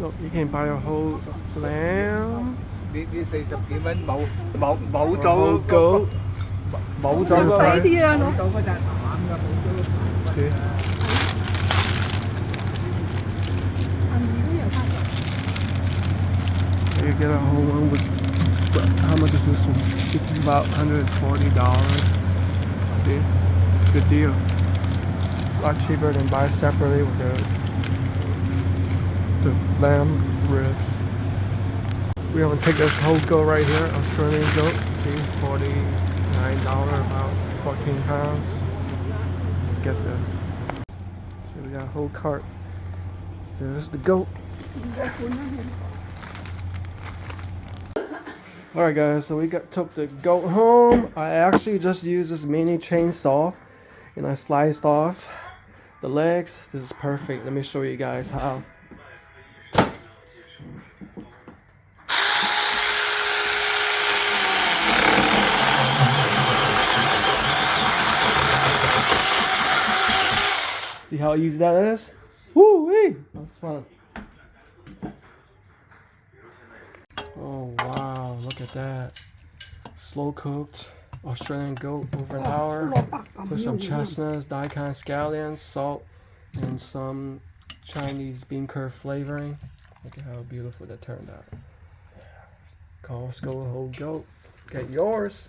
Look, you can buy a whole lamb. Đi 40 蚊冇 A whole goat. 冇咗 Same 個 size. 冇咗嗰隻膽㗎，冇咗。 See? You get a whole one with. How much is this one? This is about $140. See? It's a good deal. A lot cheaper than buy separately with the lamb ribs. We're gonna take this whole goat right here, Australian goat. See, $49, about 14 pounds. Let's get this. See, we got a whole cart. There's the goat. Alright guys, so we took the goat home. I actually just used this mini chainsaw and I sliced off the legs. This is perfect. Let me show you guys how. See how easy that is? Woo-wee! That's fun. Oh wow, look at that. Slow cooked Australian goat over an hour. Put some chestnuts, daikon scallions, salt, and some Chinese bean curd flavoring. Look at how beautiful that turned out. Costco whole goat. Get yours.